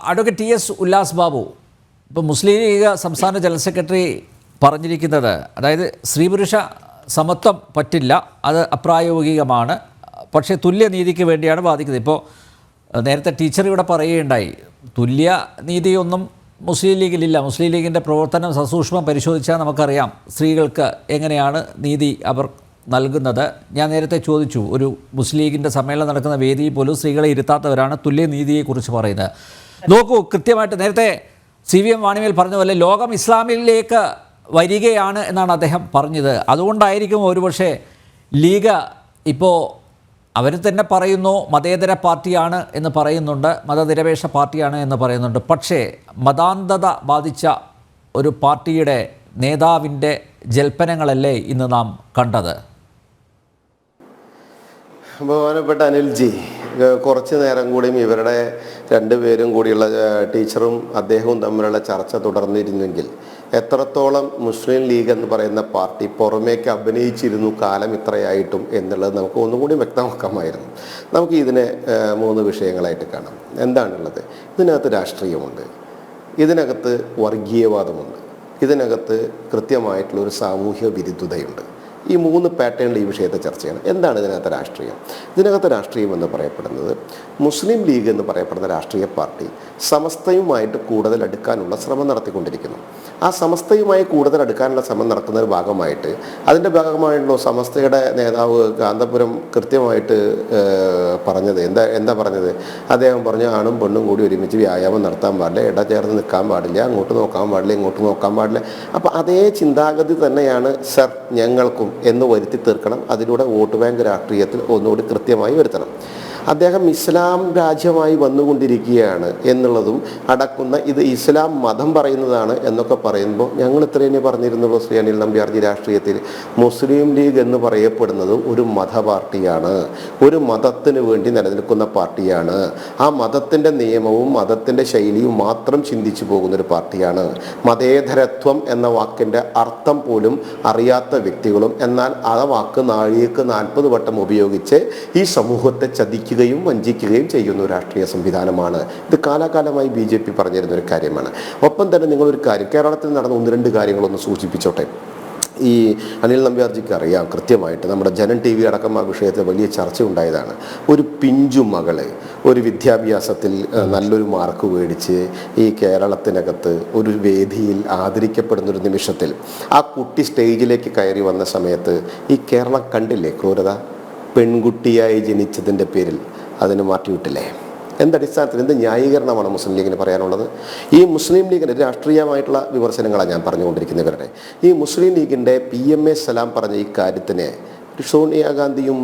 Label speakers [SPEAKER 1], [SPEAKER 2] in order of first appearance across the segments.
[SPEAKER 1] Advocate T S Ullas Babu, ഇപ്പോൾ മുസ്ലിം league സംസ്ഥാന general secretary പറഞ്ഞിരിക്കുന്നത്, അതായത് സ്ത്രീ പുരുഷ സമത്വം പറ്റില്ല, അത് അപ്രായോഗികമാണ്, പക്ഷേ തുല്യനീതിക്ക് വേണ്ടിയാണ് വാദിക്കുന്നത്. ഇപ്പോൾ നേരത്തെ ടീച്ചർ ഇവിടെ പറയുകയുണ്ടായി, തുല്യ നീതിയൊന്നും മുസ്ലിം ലീഗിലില്ല. മുസ്ലിം ലീഗിൻ്റെ പ്രവർത്തനം സസൂക്ഷ്മം പരിശോധിച്ചാൽ നമുക്കറിയാം സ്ത്രീകൾക്ക് എങ്ങനെയാണ് നീതി അവർ നൽകുന്നത്. ഞാൻ നേരത്തെ ചോദിച്ചു, ഒരു മുസ്ലിം ലീഗിൻ്റെ സമ്മേളനം നടക്കുന്ന വേദിയിൽ പോലും സ്ത്രീകളെ ഇരുത്താത്തവരാണ് തുല്യനീതിയെക്കുറിച്ച് പറയുന്നത്. നോക്കൂ, കൃത്യമായിട്ട് നേരത്തെ CVM വാണിമേൽ പറഞ്ഞ പോലെ ലോകം ഇസ്ലാമിലേക്ക് വരികയാണ് എന്നാണ് അദ്ദേഹം പറഞ്ഞത്. അതുകൊണ്ടായിരിക്കും ഒരുപക്ഷെ ലീഗ് ഇപ്പോൾ അവർ തന്നെ പറയുന്നു മതേതര പാർട്ടിയാണ് എന്ന് പറയുന്നുണ്ട്, മതനിരപേക്ഷ പാർട്ടിയാണ് എന്ന് പറയുന്നുണ്ട്. പക്ഷേ മതാന്ധത ബാധിച്ച ഒരു പാർട്ടിയുടെ നേതാവിൻ്റെ ജൽപ്പനങ്ങളല്ലേ ഇന്ന് നാം കണ്ടത്?
[SPEAKER 2] ബഹുമാനപ്പെട്ട അനിൽജി, കുറച്ച് നേരം കൂടിയും ഇവരുടെ രണ്ടുപേരും കൂടിയുള്ള ടീച്ചറും അദ്ദേഹവും തമ്മിലുള്ള ചർച്ച തുടർന്നിരുന്നെങ്കിൽ എത്രത്തോളം മുസ്ലിം ലീഗ് എന്ന് പറയുന്ന പാർട്ടി പുറമേക്ക് അഭിനയിച്ചിരുന്നു കാലം ഇത്രയായിട്ടും എന്നുള്ളത് നമുക്ക് ഒന്നുകൂടി വ്യക്തമാക്കാമായിരുന്നു. നമുക്ക് ഇതിനെ 3 വിഷയങ്ങളായിട്ട് കാണാം. എന്താണുള്ളത്? ഇതിനകത്ത് രാഷ്ട്രീയമുണ്ട്, ഇതിനകത്ത് വർഗീയവാദമുണ്ട്, ഇതിനകത്ത് കൃത്യമായിട്ടുള്ളൊരു സാമൂഹ്യ വിരുദ്ധതയുണ്ട്. ഈ 3 പാറ്റേണിൽ ഈ വിഷയത്തെ ചർച്ച ചെയ്യണം. എന്താണ് ഇതിനകത്ത് രാഷ്ട്രീയം? ഇതിനകത്ത് രാഷ്ട്രീയം എന്ന് പറയപ്പെടുന്നത് മുസ്ലിം ലീഗ് എന്ന് പറയപ്പെടുന്ന രാഷ്ട്രീയ പാർട്ടി സമസ്തയുമായിട്ട് കൂടുതൽ അടുക്കാനുള്ള ശ്രമം നടത്തിക്കൊണ്ടിരിക്കുന്നു. ആ സമസ്തയുമായി കൂടുതൽ അടുക്കാനുള്ള ശ്രമം നടക്കുന്ന ഒരു ഭാഗമായിട്ട് അതിൻ്റെ ഭാഗമായിട്ടുള്ള സമസ്തയുടെ നേതാവ് കാന്തപുരം കൃത്യമായിട്ട് പറഞ്ഞത് എന്താ പറഞ്ഞത്? അദ്ദേഹം പറഞ്ഞു, ആണും പെണ്ണും കൂടി ഒരുമിച്ച് വ്യായാമം നടത്താൻ പാടില്ല, ഇട ചേർന്ന് നിൽക്കാൻ പാടില്ല, അങ്ങോട്ട് നോക്കാൻ പാടില്ല, ഇങ്ങോട്ട് നോക്കാൻ പാടില്ല. അപ്പോൾ അതേ ചിന്താഗതി തന്നെയാണ് സർ ഞങ്ങൾക്കും എന്ന് വരുത്തി തീർക്കണം. അതിലൂടെ വോട്ട് ബാങ്ക് രാഷ്ട്രീയത്തിൽ ഒന്നുകൂടി കൃത്യമായി വരുത്തണം. അദ്ദേഹം ഇസ്ലാം രാജ്യമായി വന്നുകൊണ്ടിരിക്കുകയാണ് എന്നുള്ളതും അടക്കുന്ന ഇത് ഇസ്ലാം മതം പറയുന്നതാണ് എന്നൊക്കെ പറയുമ്പോൾ ഞങ്ങൾ ഇത്രയും പറഞ്ഞിരുന്നുള്ളൂ. ശ്രീ അനിൽ നമ്പ്യാർജി, രാഷ്ട്രീയത്തിൽ മുസ്ലിം ലീഗ് എന്ന് പറയപ്പെടുന്നത് ഒരു മത പാർട്ടിയാണ്, ഒരു മതത്തിന് വേണ്ടി നിലനിൽക്കുന്ന പാർട്ടിയാണ്. ആ മതത്തിൻ്റെ നിയമവും മതത്തിൻ്റെ ശൈലിയും മാത്രം ചിന്തിച്ചു പോകുന്നൊരു പാർട്ടിയാണ്. മതേതരത്വം എന്ന വാക്കിൻ്റെ അർത്ഥം പോലും അറിയാത്ത വ്യക്തികളും എന്നാൽ ആ വാക്ക് നാഴികക്ക് 40 വട്ടം ഉപയോഗിച്ച് ഈ സമൂഹത്തെ ചതിക്കുകയും വഞ്ചിക്കുകയും ചെയ്യുന്ന ഒരു രാഷ്ട്രീയ സംവിധാനമാണ്. ഇത് കാലാകാലമായി BJP പറഞ്ഞിരുന്ന ഒരു കാര്യമാണ്. ഒപ്പം തന്നെ നിങ്ങളൊരു കാര്യം, കേരളത്തിൽ നടന്ന 1-2 കാര്യങ്ങളൊന്ന് സൂചിപ്പിച്ചോട്ടെ. ഈ അനിൽ നമ്പ്യാർജിക്ക് അറിയാം കൃത്യമായിട്ട്, നമ്മുടെ ജനൻ TV അടക്കം ആ വിഷയത്തിൽ വലിയ ചർച്ച ഉണ്ടായതാണ്. ഒരു പിഞ്ചു മകള് ഒരു വിദ്യാഭ്യാസത്തിൽ നല്ലൊരു മാർക്ക് മേടിച്ച് ഈ കേരളത്തിനകത്ത് ഒരു വേദിയിൽ ആദരിക്കപ്പെടുന്നൊരു നിമിഷത്തിൽ ആ കുട്ടി സ്റ്റേജിലേക്ക് കയറി വന്ന സമയത്ത് ഈ കേരളം കണ്ടില്ലേ ക്രൂരത? പെൺകുട്ടിയായി ജനിച്ചതിൻ്റെ പേരിൽ അതിന് മാറ്റിവിട്ടില്ലേ? എന്തടിസ്ഥാനത്തിൽ, എന്ത് ന്യായീകരണമാണ് മുസ്ലിം ലീഗിന് പറയാനുള്ളത്? ഈ മുസ്ലിം ലീഗിൻ്റെ രാഷ്ട്രീയമായിട്ടുള്ള വിമർശനങ്ങളാണ് ഞാൻ പറഞ്ഞുകൊണ്ടിരിക്കുന്നവരുടെ. ഈ മുസ്ലിം ലീഗിൻ്റെ PMA സലാം പറഞ്ഞ ഈ കാര്യത്തിന് സോണിയാഗാന്ധിയും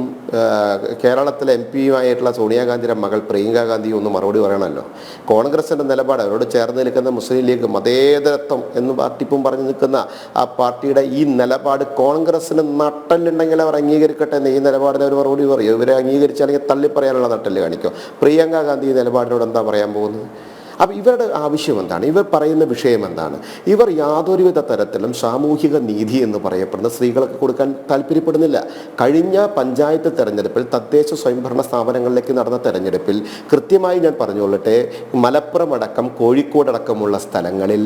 [SPEAKER 2] കേരളത്തിലെ MP ആയിട്ടുള്ള സോണിയാഗാന്ധിയുടെ മകൾ പ്രിയങ്ക ഗാന്ധിയും ഒന്ന് മറുപടി പറയണമല്ലോ. കോൺഗ്രസിൻ്റെ നിലപാട്, അവരോട് ചേർന്ന് നിൽക്കുന്ന മുസ്ലിം ലീഗ് മതേതരത്വം എന്ന് പാർട്ടിപ്പം പറഞ്ഞു നിൽക്കുന്ന ആ പാർട്ടിയുടെ ഈ നിലപാട് കോൺഗ്രസിന് നട്ടലുണ്ടെങ്കിൽ അവർ അംഗീകരിക്കട്ടെ എന്ന് ഈ നിലപാടിന് അവർ മറുപടി പറയും. ഇവരെ അംഗീകരിച്ചാണെങ്കിൽ തള്ളി പറയാനുള്ള നട്ടല് കാണിക്കും. പ്രിയങ്ക ഗാന്ധി ഈ നിലപാടിനോട് എന്താ പറയാൻ പോകുന്നത്? അപ്പോൾ ഇവരുടെ ആവശ്യം എന്താണ്? ഇവർ പറയുന്ന വിഷയം എന്താണ്? ഇവർ യാതൊരുവിധ തരത്തിലും സാമൂഹിക നീതി എന്ന് പറയപ്പെടുന്ന സ്ത്രീകൾക്ക് കൊടുക്കാൻ താല്പര്യപ്പെടുന്നില്ല. കഴിഞ്ഞ പഞ്ചായത്ത് തെരഞ്ഞെടുപ്പിൽ, തദ്ദേശ സ്വയംഭരണ സ്ഥാപനങ്ങളിലേക്ക് നടന്ന തെരഞ്ഞെടുപ്പിൽ കൃത്യമായി ഞാൻ പറഞ്ഞുകൊള്ളട്ടെ, മലപ്പുറം അടക്കം കോഴിക്കോടടക്കമുള്ള സ്ഥലങ്ങളിൽ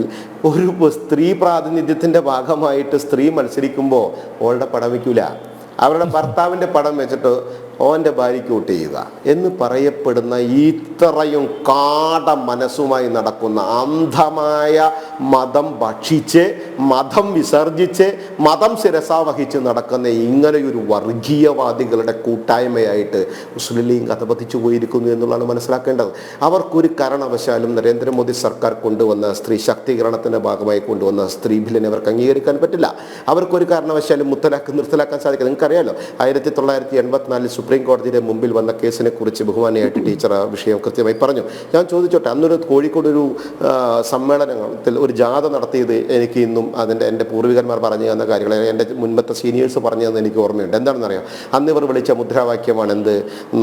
[SPEAKER 2] ഒരു സ്ത്രീ പ്രാതിനിധ്യത്തിൻ്റെ ഭാഗമായിട്ട് സ്ത്രീ മത്സരിക്കുമ്പോൾ അവളുടെ പടം വയ്ക്കില്ല, അവരുടെ ഭർത്താവിൻ്റെ പടം വെച്ചിട്ട് ഓൻ്റെ ഭാര്യയ്ക്ക് വോട്ട് ചെയ്യുക എന്ന് പറയപ്പെടുന്ന ഇത്രയും കാട മനസ്സുമായി നടക്കുന്ന, അന്ധമായ മതം ഭക്ഷിച്ച് മതം വിസർജിച്ച് മതം ശിരസാവഹിച്ച് നടക്കുന്ന ഇങ്ങനെയൊരു വർഗീയവാദികളുടെ കൂട്ടായ്മയായിട്ട് മുസ്ലിം ലീഗ് കഥപതിച്ചു പോയിരിക്കുന്നു എന്നുള്ളതാണ് മനസ്സിലാക്കേണ്ടത്. അവർക്കൊരു കാരണവശാലും നരേന്ദ്രമോദി സർക്കാർ കൊണ്ടുവന്ന സ്ത്രീ ശാക്തീകരണത്തിൻ്റെ ഭാഗമായി കൊണ്ടുവന്ന സ്ത്രീ ബില്ലിനെ അവർക്ക് അംഗീകരിക്കാൻ പറ്റില്ല. അവർക്കൊരു കാരണവശാലും നിർത്തലാക്കാൻ സാധിക്കില്ല. നിങ്ങൾക്കറിയാലോ, 1984 സുപ്രീം കോടതിയുടെ മുമ്പിൽ വന്ന കേസിനെ കുറിച്ച് ബഹുമാനിയായിട്ട് ടീച്ചർ ആ വിഷയം കൃത്യമായി പറഞ്ഞു. ഞാൻ ചോദിച്ചോട്ടെ, അന്നൊരു കോഴിക്കോട് ഒരു സമ്മേളനത്തിൽ ഒരു ജാഥ നടത്തിയത് എനിക്ക് ഇന്നും എൻ്റെ പൂർവികന്മാർ പറഞ്ഞു തന്ന കാര്യങ്ങൾ, എൻ്റെ മുൻപത്തെ സീനിയേഴ്സ് പറഞ്ഞു തന്ന എനിക്ക് ഓർമ്മയുണ്ട്. എന്താണെന്നറിയാം, അന്ന് ഇവർ വിളിച്ച മുദ്രാവാക്യമാണ് എന്ത്?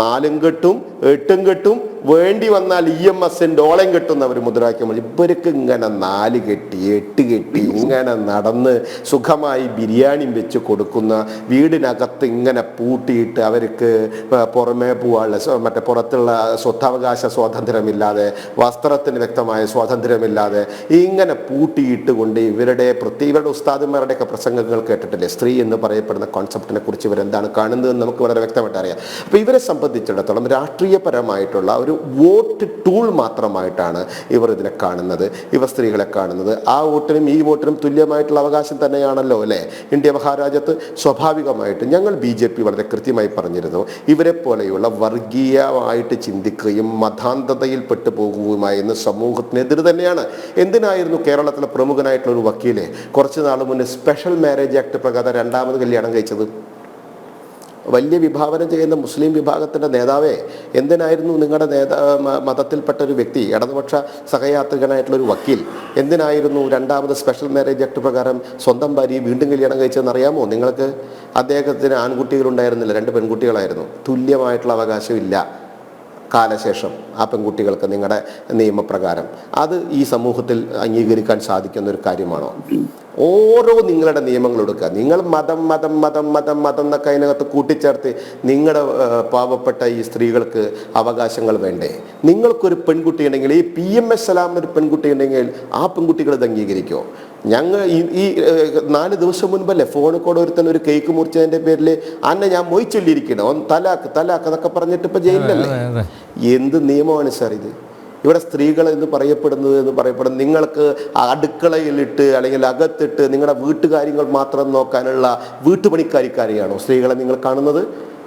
[SPEAKER 2] 4 കെട്ടും 8 കെട്ടും വേണ്ടി വന്നാൽ EMSന്റെ ഓളം കെട്ടുന്ന ഒരു മുദ്രാവാക്യം. ഇവർക്ക് ഇങ്ങനെ 4 കെട്ടി 8 കെട്ടി ഇങ്ങനെ നടന്ന് സുഖമായി ബിരിയാണി വെച്ച് കൊടുക്കുന്ന, വീടിനകത്ത് ഇങ്ങനെ പൂട്ടിയിട്ട് അവർക്ക് പുറമേ പോവാനുള്ള മറ്റേ പുറത്തുള്ള സ്വത്തവകാശ സ്വാതന്ത്ര്യമില്ലാതെ, വസ്ത്രത്തിന് വ്യക്തമായ സ്വാതന്ത്ര്യമില്ലാതെ ഇങ്ങനെ പൂട്ടിയിട്ട് കൊണ്ട് ഇവരുടെ ഉസ്താദുമാരുടെയൊക്കെ പ്രസംഗങ്ങൾ കേട്ടിട്ടില്ലേ? സ്ത്രീ എന്ന് പറയപ്പെടുന്ന കോൺസെപ്റ്റിനെ കുറിച്ച് ഇവരെന്താണ് കാണുന്നതെന്ന് നമുക്ക് വളരെ വ്യക്തമായിട്ട് അറിയാം. അപ്പോൾ ഇവരെ സംബന്ധിച്ചിടത്തോളം രാഷ്ട്രീയപരമായിട്ടുള്ള ഒരു വോട്ട് ടൂൾ മാത്രമായിട്ടാണ് ഇവർ ഇതിനെ കാണുന്നത്, ഇവർ സ്ത്രീകളെ കാണുന്നത്. ആ വോട്ടിനും ഈ വോട്ടിനും തുല്യമായിട്ടുള്ള അവകാശം തന്നെയാണല്ലോ അല്ലേ ഇന്ത്യ മഹാരാജ്യത്ത്. സ്വാഭാവികമായിട്ട് ഞങ്ങൾ BJP വളരെ കൃത്യമായി പറഞ്ഞിരുന്നു, ഇവരെ പോലെയുള്ള വർഗീയമായിട്ട് ചിന്തിക്കുകയും മതാന്ധതയിൽ പെട്ടു പോകുകയുമായിരുന്ന സമൂഹത്തിനെതിരെ തന്നെയാണ്. എന്തിനായിരുന്നു കേരളത്തിലെ പ്രമുഖനായിട്ടുള്ള ഒരു വക്കീലെ കുറച്ച് നാൾ മുന്നേ സ്പെഷ്യൽ മാരേജ് ആക്ട് പ്രകാരം 2ാമത് കല്യാണം കഴിച്ചത്? വലിയ വിഭാവനം ചെയ്യുന്ന മുസ്ലിം വിഭാഗത്തിൻ്റെ നേതാവേ, എന്തിനായിരുന്നു നിങ്ങളുടെ മതത്തിൽപ്പെട്ട ഒരു വ്യക്തി, ഇടതുപക്ഷ സഹയാത്രികനായിട്ടുള്ളൊരു വക്കീൽ, എന്തിനായിരുന്നു 2ാമത് സ്പെഷ്യൽ മാരേജ് ആക്ട് പ്രകാരം സ്വന്തം ഭാര്യയെ വീണ്ടും കല്യാണം കഴിച്ചതെന്ന് അറിയാമോ നിങ്ങൾക്ക്? അദ്ദേഹത്തിന് ആൺകുട്ടികളുണ്ടായിരുന്നില്ല, 2 പെൺകുട്ടികളായിരുന്നു. തുല്യമായിട്ടുള്ള അവകാശമില്ല കാലശേഷം ആ പെൺകുട്ടികൾക്ക് നിങ്ങളുടെ നിയമപ്രകാരം. അത് ഈ സമൂഹത്തിൽ അംഗീകരിക്കാൻ സാധിക്കുന്ന ഒരു കാര്യമാണോ? ഓരോ നിങ്ങളുടെ നിയമങ്ങൾ എടുക്കുക. നിങ്ങൾ മതം മതം മതം മതം മതം എന്നൊക്കെ അതിനകത്ത് കൂട്ടിച്ചേർത്ത് നിങ്ങളുടെ പാവപ്പെട്ട ഈ സ്ത്രീകൾക്ക് അവകാശങ്ങൾ വേണ്ടേ? നിങ്ങൾക്കൊരു പെൺകുട്ടി ഉണ്ടെങ്കിൽ, ഈ PMS സലാമിനൊരു പെൺകുട്ടി ഉണ്ടെങ്കിൽ ആ പെൺകുട്ടികൾ ഇത് അംഗീകരിക്കുമോ? ഞങ്ങൾ ഈ 4 ദിവസം മുൻപല്ലേ ഫോണിൽ കൂടെ ഒരു കേക്ക് മുറിച്ചതിൻ്റെ പേരിൽ അന്നെ ഞാൻ മൊയ്ച്ചൊല്ലിയിരിക്കണം, തലാക്ക് തലാക്ക് എന്നൊക്കെ പറഞ്ഞിട്ട് ഇപ്പം ജയിലിലല്ലേ? എന്ത് നിയമമാണ് സാർ ഇത്? ഇവിടെ സ്ത്രീകൾ എന്ന് പറയപ്പെടുന്നത് നിങ്ങൾക്ക് അടുക്കളയിലിട്ട് അല്ലെങ്കിൽ അകത്തിട്ട് നിങ്ങളുടെ വീട്ടുകാര്യങ്ങൾ മാത്രം നോക്കാനുള്ള വീട്ടുപണിക്കാരിക്കാരെയാണോ സ്ത്രീകളെ നിങ്ങൾ കാണുന്നത്?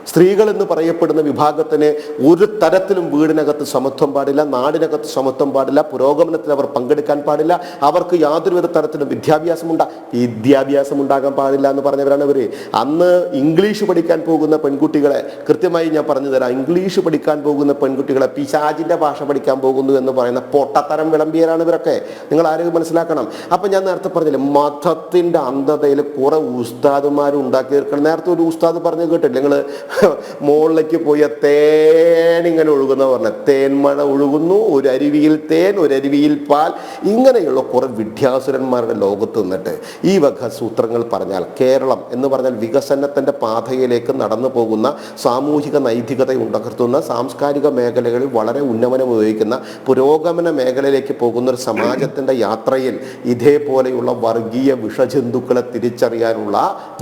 [SPEAKER 2] സ്ത്രീകൾ എന്ന് പറയപ്പെടുന്ന വിഭാഗത്തിന് ഒരു തരത്തിലും വീടിനകത്ത് സമത്വം പാടില്ല, നാടിനകത്ത് സമത്വം പാടില്ല, പുരോഗമനത്തിൽ അവർ പങ്കെടുക്കാൻ പാടില്ല, അവർക്ക് യാതൊരു തരത്തിലും വിദ്യാഭ്യാസം ഉണ്ടാകാൻ പാടില്ല എന്ന് പറഞ്ഞവരാണ് ഇവർ. അന്ന് ഇംഗ്ലീഷ് പഠിക്കാൻ പോകുന്ന പെൺകുട്ടികളെ കൃത്യമായി ഞാൻ പറഞ്ഞു തരാം. ഇംഗ്ലീഷ് പഠിക്കാൻ പോകുന്ന പെൺകുട്ടികളെ പിശാചിന്റെ ഭാഷ പഠിക്കാൻ പോകുന്നു എന്ന് പറയുന്ന പൊട്ടത്തരം വിളമ്പിയരാണ് ഇവരൊക്കെ. നിങ്ങൾ ആരെങ്കിലും മനസ്സിലാക്കണം. അപ്പം ഞാൻ നേരത്തെ പറഞ്ഞില്ലേ, മതത്തിന്റെ അന്ധതയിൽ കുറെ ഉസ്താദുമാർ ഉണ്ടാക്കി തീർക്കണം. നേരത്തെ ഒരു ഉസ്താദ് പറഞ്ഞു കേട്ടില്ല നിങ്ങൾ? മുകളിലേക്ക് പോയ തേൻ ഇങ്ങനെ ഒഴുകുന്ന പറഞ്ഞ തേൻമഴ ഒഴുകുന്നു, ഒരു അരുവിയിൽ തേൻ, ഒരു അരുവിയിൽ പാൽ. ഇങ്ങനെയുള്ള കുറെ വിദ്യാസുരന്മാരുടെ ലോകത്ത് നിന്നിട്ട് ഈ വക സൂത്രങ്ങൾ പറഞ്ഞാൽ, കേരളം എന്ന് പറഞ്ഞാൽ വികസനത്തിന്റെ പാതയിലേക്ക് നടന്നു പോകുന്ന, സാമൂഹിക നൈതികത ഉണ്ടാക്കുന്ന, സാംസ്കാരിക മേഖലകളിൽ വളരെ ഉന്നമനം ഉപയോഗിക്കുന്ന, പുരോഗമന മേഖലയിലേക്ക് പോകുന്ന ഒരു സമാജത്തിന്റെ യാത്രയിൽ ഇതേപോലെയുള്ള വർഗീയ വിഷജന്തുക്കളെ തിരിച്ചറിയാനുള്ള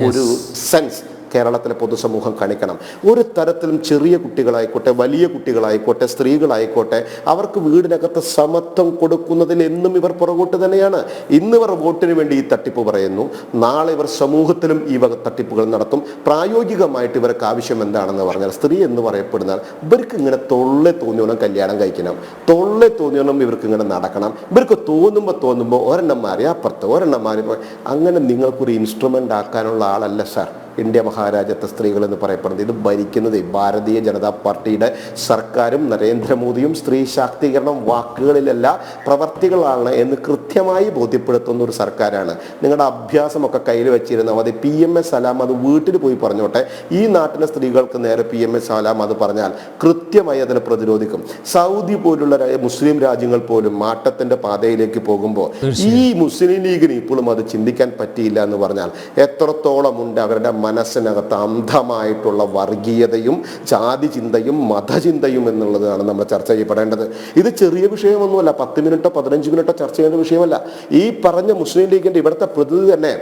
[SPEAKER 2] ഒരു സെൻസ് കേരളത്തിലെ പൊതുസമൂഹം കാണിക്കണം. ഒരു തരത്തിലും ചെറിയ കുട്ടികളായിക്കോട്ടെ, വലിയ കുട്ടികളായിക്കോട്ടെ, സ്ത്രീകളായിക്കോട്ടെ, അവർക്ക് വീടിനകത്ത് സമത്വം കൊടുക്കുന്നതിൽ എന്നും ഇവർ പുറകോട്ട് തന്നെയാണ്. ഇന്ന് ഇവർ വോട്ടിന് വേണ്ടി ഈ തട്ടിപ്പ് പറയുന്നു, നാളെ ഇവർ സമൂഹത്തിലും ഈ വക തട്ടിപ്പുകൾ നടത്തും. പ്രായോഗികമായിട്ട് ഇവർക്ക് ആവശ്യം എന്താണെന്ന് പറഞ്ഞാൽ, സ്ത്രീ എന്ന് പറയപ്പെടുന്ന ഇവർക്ക് ഇങ്ങനെ തൊള്ളെ തോന്നിയോണം കല്യാണം കഴിക്കണം, തൊള്ളെ തോന്നിയോണം ഇവർക്ക് ഇങ്ങനെ നടക്കണം. ഇവർക്ക് തോന്നുമ്പോൾ ഒരെണ്ണം മാറി അപ്പുറത്ത്, ഒരെണ്ണം മാറി. അങ്ങനെ നിങ്ങൾക്കൊരു ഇൻസ്ട്രുമെൻ്റ് ആക്കാനുള്ള ആളല്ല സാർ ഇന്ത്യ മഹാരാജ്യത്തെ സ്ത്രീകൾ എന്ന് പറയപ്പെടുന്നത്. ഇത് ഭരിക്കുന്നത് ഭാരതീയ ജനതാ പാർട്ടിയുടെ സർക്കാരും നരേന്ദ്രമോദിയും സ്ത്രീ ശാക്തീകരണം വാക്കുകളിലല്ല പ്രവർത്തികളാണ് എന്ന് കൃത്യമായി ബോധ്യപ്പെടുത്തുന്ന ഒരു സർക്കാരാണ്. നിങ്ങളുടെ അഭ്യാസമൊക്കെ കയ്യിൽ വെച്ചിരുന്നാൽ മതി. PMS സലാം അത് വീട്ടിൽ പോയി പറഞ്ഞോട്ടെ. ഈ നാട്ടിലെ സ്ത്രീകൾക്ക് നേരെ PMS സലാം അത് പറഞ്ഞാൽ കൃത്യമായി അതിനെ പ്രതിരോധിക്കും. സൗദി പോലുള്ള മുസ്ലിം രാജ്യങ്ങൾ പോലും മാറ്റത്തിന്റെ പാതയിലേക്ക് പോകുമ്പോൾ ഈ മുസ്ലിം ലീഗിന് ഇപ്പോഴും അത് ചിന്തിക്കാൻ പറ്റിയില്ല എന്ന് പറഞ്ഞാൽ എത്രത്തോളം ഉണ്ട് അവരുടെ മനസ്സിനകത്ത് അന്ധമായിട്ടുള്ള വർഗീയതയും ജാതി ചിന്തയും മതചിന്തയും എന്നുള്ളതാണ് നമ്മൾ ചർച്ച ചെയ്യപ്പെടേണ്ടത്. ഇത് ചെറിയ വിഷയമൊന്നുമല്ല, 10 മിനിറ്റോ 15 മിനിറ്റോ ചർച്ച ചെയ്യേണ്ട വിഷയമല്ല. ഈ പറഞ്ഞ മുസ്ലിം ലീഗിന്റെ ഇവിടുത്തെ പ്രതിനിധി തന്നെ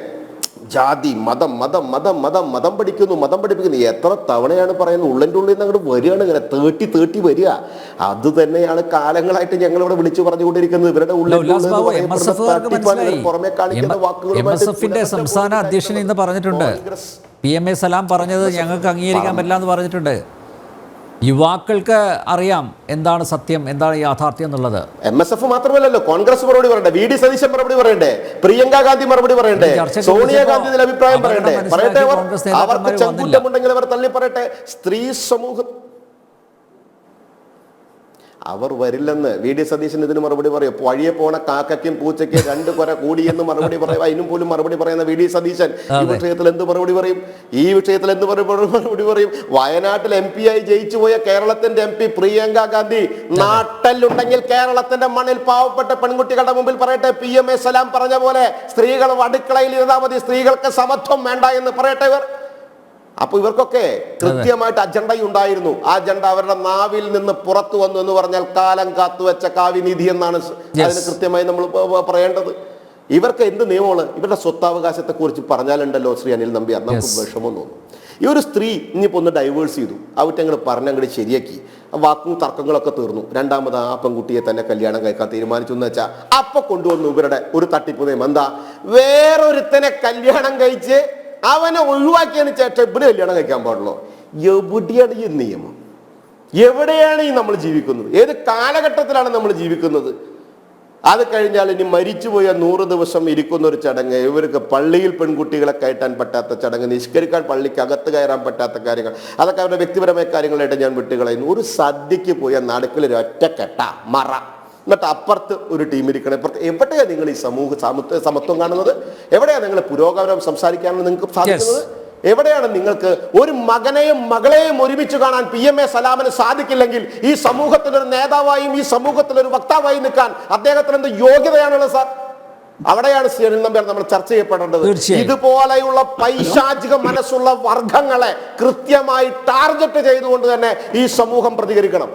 [SPEAKER 2] ജാതി മതം മതം മതം മതം മതം പഠിപ്പിക്കുന്നു. എത്ര തവണയാണ് പറയുന്നത്? ഉള്ളിൻ്റെ ഉള്ളിൽ നിന്ന് അങ്ങോട്ട് വരികയാണ്, ഇങ്ങനെ തേട്ടി വരിക. അത് തന്നെയാണ് കാലങ്ങളായിട്ട് ഞങ്ങൾ ഇവിടെ വിളിച്ചു പറഞ്ഞുകൊണ്ടിരിക്കുന്നത്. ഇവരുടെ പുറമെ കാണിക്കുന്ന വാക്കുകളുമായിട്ട്
[SPEAKER 1] സംസ്ഥാന അധ്യക്ഷൻ ഇന്ന് പറഞ്ഞിട്ടുണ്ട്, PMS സലാം പറഞ്ഞത് ഞങ്ങൾക്ക് അംഗീകരിക്കാൻ പറ്റില്ല എന്ന് പറഞ്ഞിട്ടുണ്ട്. യുവാക്കൾക്ക് അറിയാം എന്താണ് സത്യം, എന്താണ് യാഥാർത്ഥ്യം എന്നുള്ളത്.
[SPEAKER 2] MSF മാത്രമല്ലല്ലോ, കോൺഗ്രസ് മറുപടി പറയണ്ടേ, VD സതീശൻ മറുപടി പറയണ്ടേ, പ്രിയങ്ക ഗാന്ധി മറുപടി പറയണ്ടേ, സോണിയാഗാന്ധി അഭിപ്രായം പറയണ്ടേ? അവർക്ക് ചങ്കൂറ്റമുണ്ടെങ്കിൽ അവർ തള്ളി പറയട്ടെ. സ്ത്രീ സമൂഹം അവർ വരില്ലെന്ന് വി.ഡി. സതീശൻ ഇതിന് മറുപടി പറയും. വഴിയെ പോണ കാക്കയ്ക്കും പൂച്ചയ്ക്കും 2 കൊര കൂടിയെന്ന് മറുപടി പറയും. അതിനും പോലും മറുപടി പറയുന്ന വി.ഡി. സതീശൻ ഈ വിഷയത്തിൽ എന്ത് മറുപടി പറയും? ഈ വിഷയത്തിൽ എന്ത് മറുപടി പറയും? വയനാട്ടിൽ MP ആയി ജയിച്ചു പോയ കേരളത്തിന്റെ MP പ്രിയങ്ക ഗാന്ധി നാട്ടിലുണ്ടെങ്കിൽ കേരളത്തിന്റെ മണ്ണിൽ പാവപ്പെട്ട പെൺകുട്ടികളുടെ മുമ്പിൽ പറയട്ടെ, PMA സലാം പറഞ്ഞ പോലെ സ്ത്രീകൾ അടുക്കളയിൽ ഇരുന്നാൽ മതി, സ്ത്രീകൾക്ക് സമത്വം വേണ്ട എന്ന് പറയട്ടെ ഇവർ. അപ്പൊ ഇവർക്കൊക്കെ കൃത്യമായിട്ട് അജണ്ടയുണ്ടായിരുന്നു. ആ അജണ്ട അവരുടെ നാവിൽ നിന്ന് പുറത്തു വന്നു എന്ന് പറഞ്ഞാൽ കാലം കാത്തുവെച്ച കാവ്യനിധി എന്നാണ് അതിന് കൃത്യമായി നമ്മൾ പറയേണ്ടത്. ഇവർക്ക് എന്ത് നിയമമാണ്? ഇവരുടെ സ്വത്താവകാശത്തെ കുറിച്ച് പറഞ്ഞാലുണ്ടല്ലോ ശ്രീ അനിൽ നമ്പ്യാർ, നമുക്ക് വിഷമം തോന്നും. ഈ ഒരു സ്ത്രീ ഇനിയിപ്പോൾ ഒന്ന് ഡൈവേഴ്സ് ചെയ്തു, അവറ്റങ്ങൾ പറഞ്ഞങ്ങോട്ട് ശരിയാക്കി, വാക്കും തർക്കങ്ങളൊക്കെ തീർന്നു, രണ്ടാമത് ആ പെൺകുട്ടിയെ തന്നെ കല്യാണം കഴിക്കാൻ തീരുമാനിച്ചു എന്ന് വെച്ചാൽ അപ്പൊ കൊണ്ടുവന്നു ഇവരുടെ ഒരു തട്ടിപ്പ് നിയമം. എന്താ? വേറൊരുത്തനെ കല്യാണം കഴിച്ച് അവനെ ഒഴിവാക്കിയതിന് ശേഷം ഇവര് കല്യാണം കഴിക്കാൻ പാടുള്ളൂ. എവിടെയാണ് ഈ നിയമം? എവിടെയാണ് ഈ നമ്മൾ ജീവിക്കുന്നത്? ഏത് കാലഘട്ടത്തിലാണ് നമ്മൾ ജീവിക്കുന്നത്? അത് കഴിഞ്ഞാൽ ഇനി മരിച്ചുപോയ 100 ദിവസം ഇരിക്കുന്ന ഒരു ചടങ്ങ്, ഇവർക്ക് പള്ളിയിൽ പെൺകുട്ടികളെ കയറ്റാൻ പറ്റാത്ത ചടങ്ങ്, നിഷ്കരിക്കാൻ പള്ളിക്ക് അകത്ത് കയറാൻ പറ്റാത്ത കാര്യങ്ങൾ, അതൊക്കെ അവരുടെ വ്യക്തിപരമായ കാര്യങ്ങളായിട്ട് ഞാൻ വിട്ടുകളയുന്നു. ഒരു സദ്യക്ക് പോയ നടുക്കിൽ ഒരു ഒറ്റക്കെട്ട മറ, എന്നിട്ട് അപ്പുറത്ത് ഒരു ടീം ഇരിക്കണം. ഇപ്പുറത്ത് എവിടെയാണ് നിങ്ങൾ ഈ സമത്വം കാണുന്നത്? എവിടെയാണ് നിങ്ങൾ പുരോഗമനം സംസാരിക്കാനുള്ള നിങ്ങൾക്ക് സാധിക്കുന്നത്? എവിടെയാണ് നിങ്ങൾക്ക് ഒരു മകനെയും മകളെയും ഒരുമിച്ച് കാണാൻ PMA സലാമിന് സാധിക്കില്ലെങ്കിൽ ഈ സമൂഹത്തിലൊരു നേതാവായും ഈ സമൂഹത്തിലൊരു വക്താവായി നിൽക്കാൻ അദ്ദേഹത്തിന് എന്ത് യോഗ്യതയാണുള്ളത് സാർ? അവിടെയാണ് ശ്രീ അനിൽ നമ്പ്യാർ നമ്മൾ ചർച്ച ചെയ്യപ്പെടേണ്ടത്. ഇതുപോലെയുള്ള പൈശാചിക മനസ്സുള്ള വർഗങ്ങളെ കൃത്യമായി ടാർഗറ്റ് ചെയ്തുകൊണ്ട് തന്നെ ഈ സമൂഹം പ്രതികരിക്കണം.